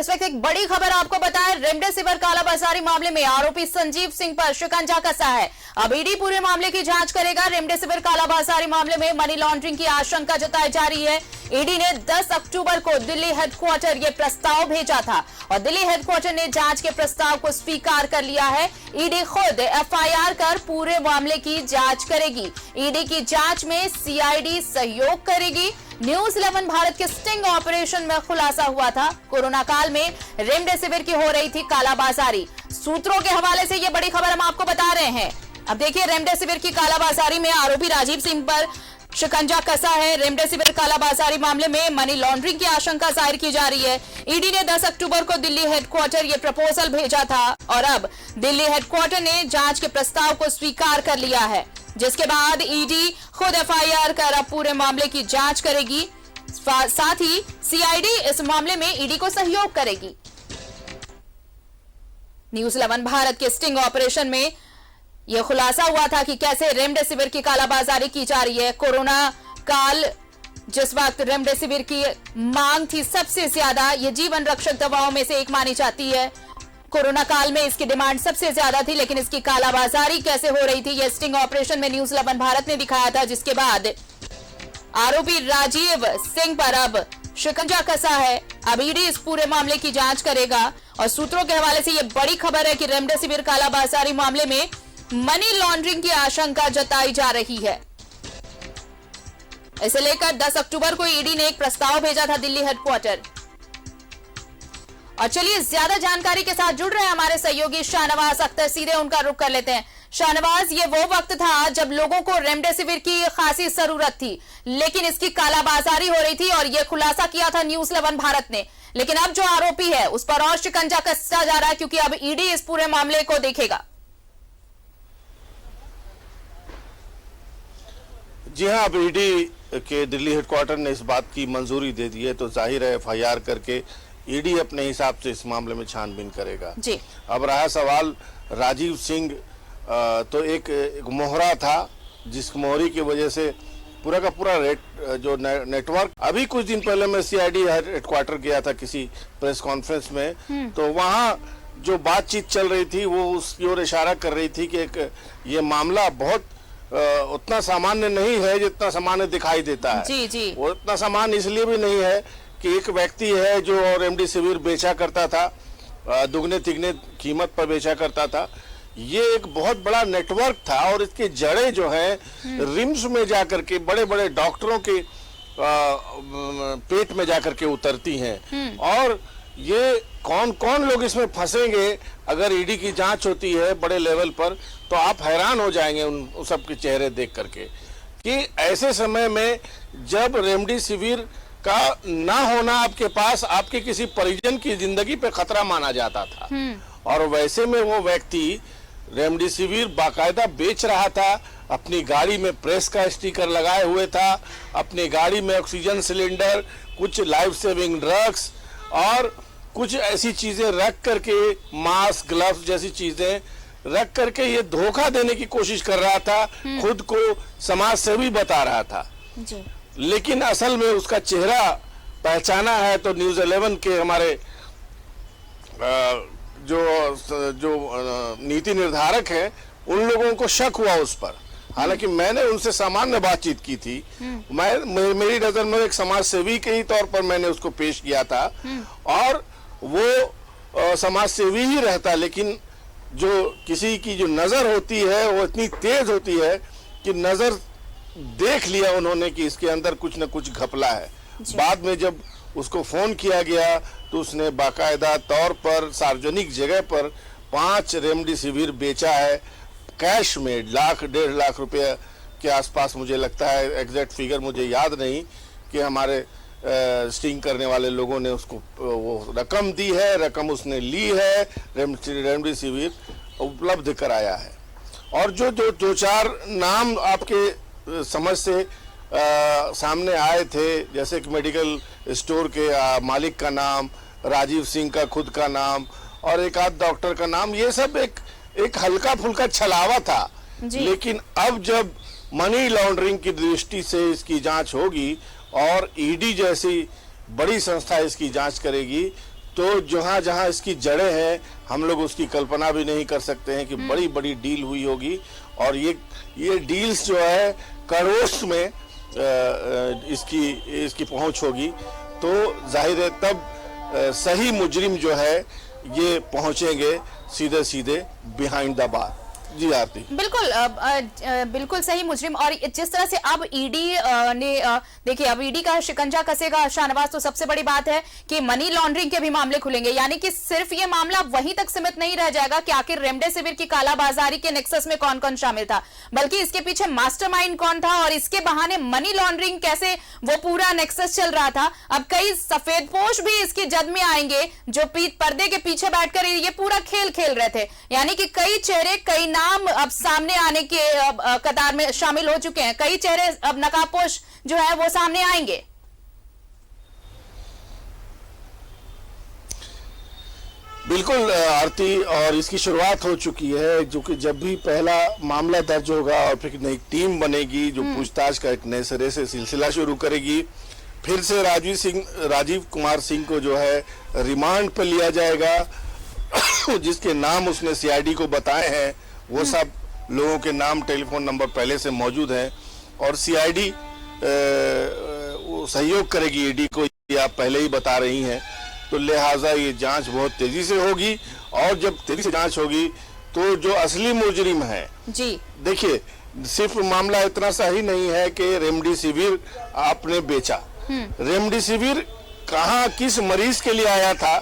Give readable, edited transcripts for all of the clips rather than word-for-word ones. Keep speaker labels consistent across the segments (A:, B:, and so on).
A: इस वक्त एक बड़ी खबर आपको बताएं, रेमडेसिविर कालाबाजारी मामले में आरोपी संजीव सिंह पर शिकंजा कसा है। अब ईडी पूरे मामले की जांच करेगा। रेमडेसिविर कालाबाजारी मामले में मनी लॉन्ड्रिंग की आशंका जताई जा रही है। ईडी ने 10 अक्टूबर को दिल्ली हेडक्वार्टर ये प्रस्ताव भेजा था और दिल्ली हेडक्वार्टर ने जांच के प्रस्ताव को स्वीकार कर लिया है। ईडी खुद एफआईआर कर पूरे मामले की जांच करेगी। ईडी की जांच में सीआईडी सहयोग करेगी। न्यूज 11 भारत के स्टिंग ऑपरेशन में खुलासा हुआ था, कोरोना काल में रेमडेसिविर की हो रही थी कालाबाजारी। सूत्रों के हवाले से यह बड़ी खबर हम आपको बता रहे हैं। अब देखिए, रेमडेसिविर की कालाबाजारी में आरोपी राजीव सिंह पर शिकंजा कसा है। रेमडेसिविर कालाबाजारी मामले में मनी लॉन्ड्रिंग की आशंका जाहिर की जा रही है। ईडी ने 10 अक्टूबर को दिल्ली हेडक्वार्टर ये प्रपोजल भेजा था और अब दिल्ली हेडक्वार्टर ने जांच के प्रस्ताव को स्वीकार कर लिया है, जिसके बाद ईडी खुद एफआईआर कर अब पूरे मामले की जांच करेगी। साथ ही सीआईडी इस मामले में ईडी को सहयोग करेगी। न्यूज 11 भारत के स्टिंग ऑपरेशन में यह खुलासा हुआ था कि कैसे रेमडेसिविर की कालाबाजारी की जा रही है। कोरोना काल जिस वक्त रेमडेसिविर की मांग थी सबसे ज्यादा, ये जीवन रक्षक दवाओं में से एक मानी जाती है। कोरोना काल में इसकी डिमांड सबसे ज्यादा थी, लेकिन इसकी कालाबाजारी कैसे हो रही थी यह स्टिंग ऑपरेशन में न्यूज 11 भारत ने दिखाया था, जिसके बाद आरोपी राजीव सिंह पर अब शिकंजा कसा है। अब ईडी इस पूरे मामले की जांच करेगा और सूत्रों के हवाले से यह बड़ी खबर है कि रेमडेसिविर कालाबाजारी मामले में मनी लॉन्ड्रिंग की आशंका जताई जा रही है। इसे लेकर 10 अक्टूबर को ईडी ने एक प्रस्ताव भेजा था दिल्ली हेडक्वार्टर। और चलिए, ज्यादा जानकारी के साथ जुड़ रहे हैं हमारे सहयोगी शाहनवाज अख्तर, सीधे उनका रुख कर लेते हैं। शाहनवाज, ये वो वक्त था जब लोगों को रेमडेसिविर की खासी जरूरत थी, लेकिन इसकी कालाबाजारी हो रही थी और यह खुलासा किया था न्यूज 11 भारत ने। लेकिन अब जो आरोपी है उस पर और शिकंजा कसता जा रहा है, क्योंकि अब ईडी इस पूरे मामले को देखेगा।
B: जी हाँ, अब ईडी के दिल्ली हेडक्वार्टर ने इस बात की मंजूरी दे दी है, तो जाहिर है एफआईआर करके ईडी अपने हिसाब से इस मामले में छानबीन करेगा जी। अब रहा सवाल राजीव सिंह, तो एक मोहरा था जिस मोहरी की वजह से पूरा का पूरा जो नेटवर्क, अभी कुछ दिन पहले मैं सीआईडी हेडक्वार्टर गया था किसी प्रेस कॉन्फ्रेंस में, तो वहाँ जो बातचीत चल रही थी वो उसकी ओर इशारा कर रही थी कि ये मामला बहुत उतना सामान्य नहीं है जितना सामान्य दिखाई देता है। जी जी। वो उतना सामान्य इसलिए भी नहीं है कि एक व्यक्ति है जो रेमडेसिविर बेचा करता था, दुगने तिगने कीमत पर बेचा करता था। ये एक बहुत बड़ा नेटवर्क था और इसके जड़ें जो है रिम्स में जाकर के बड़े बड़े डॉक्टरों के पेट में जाकर के उतरती हैं। और ये कौन कौन लोग इसमें फंसेंगे अगर ईडी की जांच होती है बड़े लेवल पर, तो आप हैरान हो जाएंगे उन सबके चेहरे देख करके कि ऐसे समय में जब रेमडेसिविर का ना होना आपके पास आपके किसी परिजन की जिंदगी पे खतरा माना जाता था, और वैसे में वो व्यक्ति रेमडेसिविर बाकायदा बेच रहा था। अपनी गाड़ी में प्रेस का स्टिकर लगाए हुए था, अपनी गाड़ी में ऑक्सीजन सिलेंडर, कुछ लाइफ सेविंग ड्रग्स और कुछ ऐसी चीजें रख करके, मास्क, ग्लव्स जैसी चीजें रख करके ये धोखा देने की कोशिश कर रहा था, खुद को समाज सेवी बता रहा था जी। लेकिन असल में उसका चेहरा पहचाना है तो न्यूज 11 के हमारे जो नीति निर्धारक हैं उन लोगों को शक हुआ उस पर। हालांकि मैंने उनसे सामान्य बातचीत की थी, मेरी नजर में एक समाज सेवी के ही तौर पर मैंने उसको पेश किया था और वो समाज सेवी ही रहता, लेकिन जो किसी की जो नजर होती है वो इतनी तेज होती है कि नजर देख लिया उन्होंने कि इसके अंदर कुछ न कुछ घपला है। बाद में जब उसको फोन किया गया तो उसने बाकायदा तौर पर सार्वजनिक जगह पर 5 रेमडेसिविर बेचा है, कैश में 1.5 लाख रुपए के आसपास, मुझे लगता है, एग्जैक्ट फिगर मुझे याद नहीं, कि हमारे स्टिंग करने वाले लोगों ने उसको वो रकम दी है, रकम उसने ली है, रेमडेसिविर उपलब्ध कराया है। और जो दो चार नाम आपके समझ से सामने आए थे, जैसे कि मेडिकल स्टोर के मालिक का नाम, राजीव सिंह का खुद का नाम और एक आध डॉक्टर का नाम, ये सब एक हल्का फुल्का छलावा था। लेकिन अब जब मनी लॉन्ड्रिंग की दृष्टि से इसकी जांच होगी और ईडी जैसी बड़ी संस्था इसकी जांच करेगी, तो जहां जहां इसकी जड़ें हैं हम लोग उसकी कल्पना भी नहीं कर सकते हैं कि बड़ी बड़ी डील हुई होगी। और ये डील्स जो है करोड़ में इसकी पहुंच होगी। तो जाहिर है तब सही मुजरिम जो है ये पहुंचेंगे सीधे सीधे बिहाइंड द बार। जी आरती,
A: बिल्कुल बिल्कुल सही मुजरिम। और जिस तरह से अब ईडी ने देखिए, अब ईडी का शिकंजा कसेगा शाहनवाज, तो सबसे बड़ी बात है कि मनी लॉन्ड्रिंग के भी मामले खुलेंगे। यानी कि सिर्फ ये मामला वहीं तक सीमित नहीं रह जाएगा कि आखिर रेमडेसिविर की कालाबाजारी के नेक्सस में कौन कौन शामिल था, बल्कि इसके पीछे मास्टरमाइंड कौन था और इसके बहाने मनी लॉन्ड्रिंग कैसे वो पूरा नेक्सस चल रहा था। अब कई सफेदपोश भी इसकी जद में आएंगे जो पर्दे के पीछे बैठकर ये पूरा खेल खेल रहे थे। यानी कि कई चेहरे, कई नाम अब सामने आने के कतार में शामिल हो चुके हैं। कई चेहरे अब नकाबपोश जो है वो सामने आएंगे।
B: बिल्कुल आरती, और इसकी शुरुआत हो चुकी है। जो कि जब भी पहला मामला दर्ज होगा और फिर नई टीम बनेगी जो पूछताछ का एक नए सिरे से सिलसिला शुरू करेगी, फिर से राजीव कुमार सिंह को जो है रिमांड पर लिया जाएगा। जिसके नाम उसने सीआईडी को बताए हैं वो सब लोगों के नाम, टेलीफोन नंबर पहले से मौजूद हैं और सीआईडी वो सहयोग करेगी ईडी को, ये आप पहले ही बता रही हैं। तो लिहाजा ये जांच बहुत तेजी से होगी और जब तेजी से जांच होगी तो जो असली मुजरिम है
A: जी, देखिए
B: सिर्फ मामला इतना सा ही नहीं है कि रेमडेसिविर आपने बेचा। रेमडेसिविर कहाँ किस मरीज के लिए आया था,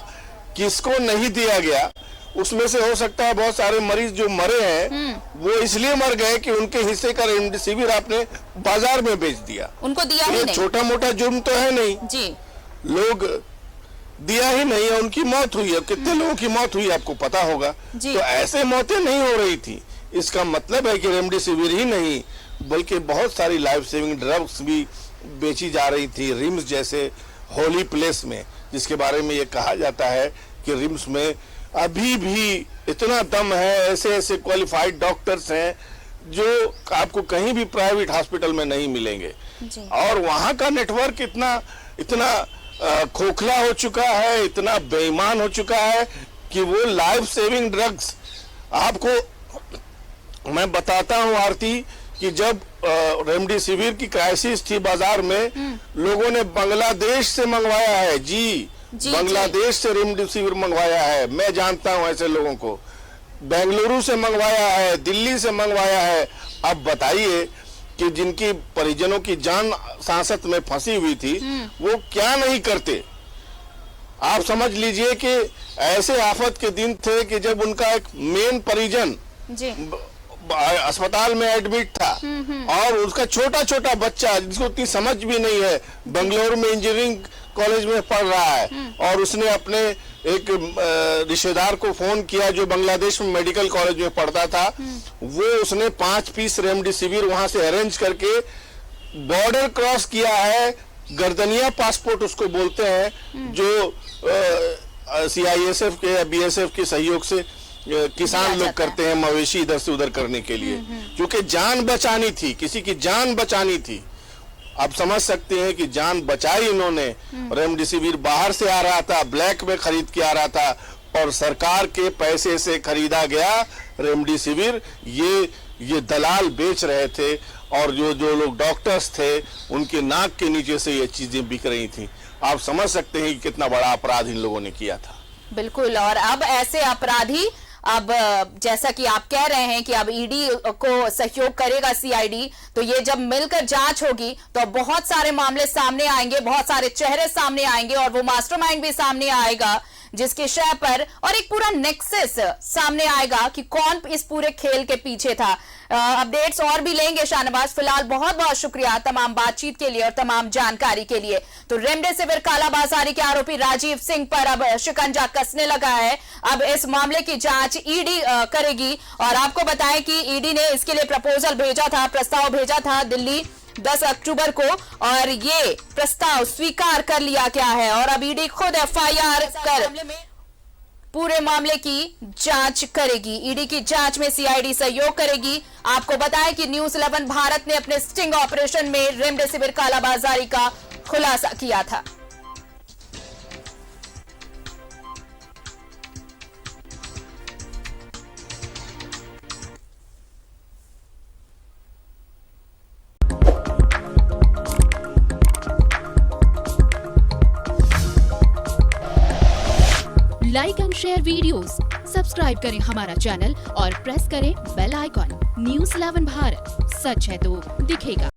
B: किसको नहीं दिया गया, उसमें से हो सकता है बहुत सारे मरीज जो मरे हैं वो इसलिए मर गए कि उनके हिस्से का रेमडेसिविर आपने बाजार में बेच दिया,
A: उनको दिया ही नहीं।
B: छोटा मोटा जुर्म तो है नहीं
A: जी,
B: लोग दिया ही नहीं है, उनकी मौत हुई है। कितने लोगों की मौत हुई आपको पता होगा। तो ऐसे मौतें नहीं हो रही थी। इसका मतलब है कि रेमडेसिविर ही नहीं बल्कि बहुत सारी लाइफ सेविंग ड्रग्स भी बेची जा रही थी रिम्स जैसे होली प्लेस में, जिसके बारे में ये कहा जाता है कि रिम्स में अभी भी इतना दम है, ऐसे ऐसे क्वालिफाइड डॉक्टर्स हैं जो आपको कहीं भी प्राइवेट हॉस्पिटल में नहीं मिलेंगे। और वहां का नेटवर्क इतना खोखला हो चुका है, इतना बेईमान हो चुका है कि वो लाइफ सेविंग ड्रग्स आपको मैं बताता हूं आरती कि जब रेमडेसिविर की क्राइसिस थी बाजार में, लोगों ने बांग्लादेश से मंगवाया है। जी, बांग्लादेश से रेमडेसिविर मंगवाया है। मैं जानता हूं ऐसे लोगों को। बेंगलुरु से मंगवाया है, दिल्ली से मंगवाया है। अब बताइए कि जिनकी परिजनों की जान सांसत में फंसी हुई थी वो क्या नहीं करते। आप समझ लीजिए कि ऐसे आफत के दिन थे कि जब उनका एक मेन परिजन अस्पताल में एडमिट था और उसका छोटा छोटा बच्चा जिसको उतनी समझ भी नहीं है, बेंगलुरु में इंजीनियरिंग कॉलेज में पढ़ रहा है और उसने अपने एक रिश्तेदार को फोन किया जो बांग्लादेश में मेडिकल कॉलेज में पढ़ता था। वो उसने 5 पीस रेमडेसिविर वहां से अरेंज करके बॉर्डर क्रॉस किया है। गर्दनिया पासपोर्ट उसको बोलते हैं, जो CISF के या BSF के सहयोग से किसान लोग करते हैं मवेशी इधर से उधर करने के लिए, क्योंकि जान बचानी थी, किसी की जान बचानी थी। आप समझ सकते हैं कि जान बचाई इन्होंने। रेमडेसिविर बाहर से आ रहा था, ब्लैक में खरीद के आ रहा था और सरकार के पैसे से खरीदा गया रेमडेसिविर। ये दलाल बेच रहे थे और जो लोग डॉक्टर्स थे उनके नाक के नीचे से ये चीजें बिक रही थी। आप समझ सकते हैं कि कितना बड़ा अपराध इन लोगों ने किया था।
A: बिल्कुल। और अब ऐसे अपराधी, अब जैसा कि आप कह रहे हैं कि अब ईडी को सहयोग करेगा सीआईडी, तो ये जब मिलकर जांच होगी तो बहुत सारे मामले सामने आएंगे, बहुत सारे चेहरे सामने आएंगे और वो मास्टरमाइंड भी सामने आएगा जिसके शय पर, और एक पूरा नेक्सस सामने आएगा कि कौन इस पूरे खेल के पीछे था। अपडेट्स और भी लेंगे शाहनवाज। फिलहाल बहुत बहुत शुक्रिया तमाम बातचीत के लिए और तमाम जानकारी के लिए। तो रेमडेसिविर कालाबाजारी के आरोपी राजीव सिंह पर अब शिकंजा कसने लगा है। अब इस मामले की जांच ईडी करेगी और आपको बताएं कि ईडी ने इसके लिए प्रपोजल भेजा था, प्रस्ताव भेजा था दिल्ली 10 अक्टूबर को, और ये प्रस्ताव स्वीकार कर लिया गया है और अब ईडी खुद FIR कर पूरे मामले की जांच करेगी। ईडी की जांच में सीआईडी सहयोग करेगी। आपको बताएं कि न्यूज़ 11 भारत ने अपने स्टिंग ऑपरेशन में रेमडेसिविर कालाबाजारी का खुलासा किया था।
C: Like and share videos, subscribe करें हमारा चैनल और प्रेस करें बेल आइकॉन। न्यूज़ 11 भारत, सच है तो दिखेगा।